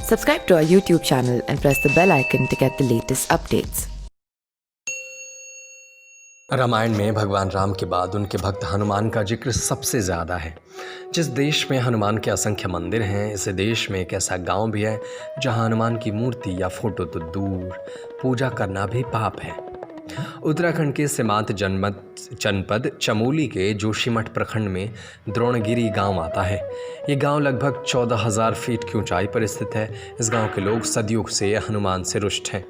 Subscribe to our YouTube channel and press the bell icon to get the latest updates. Ramayan में भगवान राम के बाद उनके भक्त हनुमान का जिक्र सबसे ज़्यादा है। जिस देश में हनुमान के असंख्य मंदिर हैं, इस देश में एक ऐसा गांव भी है जहां हनुमान की मूर्ति या फोटो तो दूर, पूजा करना भी पाप है। उत्तराखंड के सीमांत जनपद चमोली के जोशीमठ प्रखंड में द्रोणगिरी गांव आता है। ये गांव लगभग 14,000 फीट की ऊंचाई पर स्थित है। इस गांव के लोग सदियों से हनुमान से रुष्ट हैं।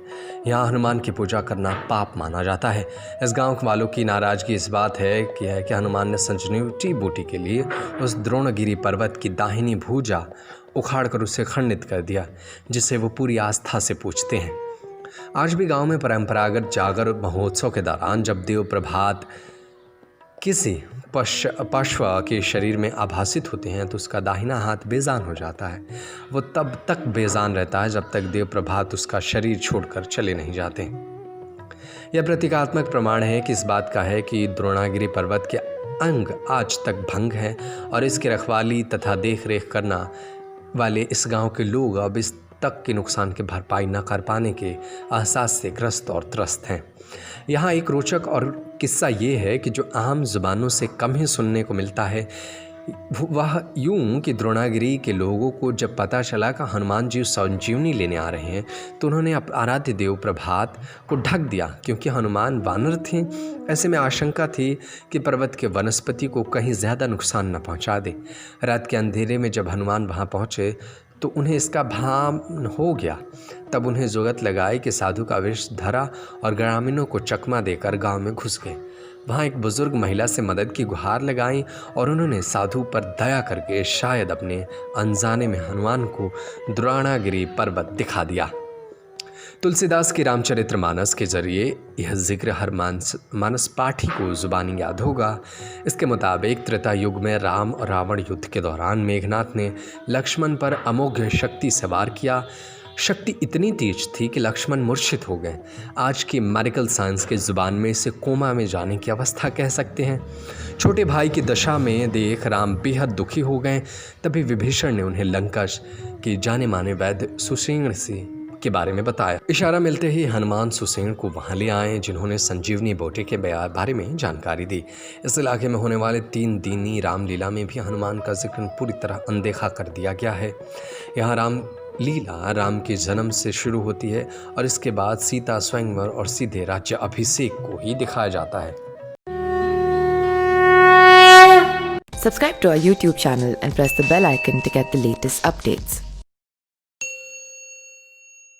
यहाँ हनुमान की पूजा करना पाप माना जाता है। इस गांव वालों की नाराज़गी इस बात है कि हनुमान ने संजीवनी बूटी के लिए उस द्रोणगिरी पर्वत की दाहिनी भुजा उखाड़कर उसे खंडित कर दिया, जिसे वो पूरी आस्था से पूजते हैं। आज भी गांव में परंपरागत जागर महोत्सव के दौरान जब देव प्रभात किसी पशु के शरीर में आभासित होते हैं तो उसका दाहिना हाथ बेजान हो जाता है। वो तब तक बेजान रहता है जब तक देव प्रभात उसका शरीर छोड़कर चले नहीं जाते। यह प्रतीकात्मक प्रमाण है कि इस बात का है कि द्रोणागिरी पर्वत के अंग आज तक भंग हैं और इसकी रखवाली तथा देख रेख करना वाले इस गांव के लोग अब इस तक के नुकसान की भरपाई न कर पाने के एहसास से ग्रस्त और त्रस्त हैं। यहाँ एक रोचक और किस्सा ये है कि जो आम जुबानों से कम ही सुनने को मिलता है, वह यूं कि द्रोणागिरी के लोगों को जब पता चला कि हनुमान जी संजीवनी लेने आ रहे हैं तो उन्होंने आराध्य देव प्रभात को ढक दिया, क्योंकि हनुमान वानर थे। ऐसे में आशंका थी कि पर्वत के वनस्पति को कहीं ज़्यादा नुकसान न पहुंचा दे। रात के अंधेरे में जब हनुमान वहां पहुंचे तो उन्हें इसका भान हो गया। तब उन्हें जुगत लगाई कि साधु का वेश धरा और ग्रामीणों को चकमा देकर गांव में घुस गए। वहां एक बुजुर्ग महिला से मदद की गुहार लगाई और उन्होंने साधु पर दया करके शायद अपने अनजाने में हनुमान को द्रोणागिरी पर्वत दिखा दिया। तुलसीदास की रामचरितमानस के जरिए यह जिक्र हर मानस पाठी को जुबानी याद होगा। इसके मुताबिक त्रेता युग में राम और रावण युद्ध के दौरान मेघनाथ ने लक्ष्मण पर अमोघ शक्ति सवार किया। शक्ति इतनी तेज थी कि लक्ष्मण मूर्छित हो गए। आज की मेडिकल साइंस के जुबान में इसे कोमा में जाने की अवस्था कह सकते हैं। छोटे भाई की दशा में देख राम बेहद दुखी हो गए। तभी विभीषण ने उन्हें लंका के जाने माने वैद्य सुसेन के बारे में बताया। इशारा मिलते ही हनुमान सुसेन को वहां ले आए, जिन्होंने संजीवनी बूटी के बारे में जानकारी दी। इस इलाके में होने वाले 3 दिनी रामलीला में भी हनुमान का जिक्र पूरी तरह अनदेखा कर दिया गया है। यहाँ राम लीला राम के जन्म से शुरू होती है और इसके बाद सीता स्वयंवर और सीधे राज्य अभिषेक को ही दिखाया जाता है। Subscribe to our YouTube channel and press the bell icon to get the latest updates.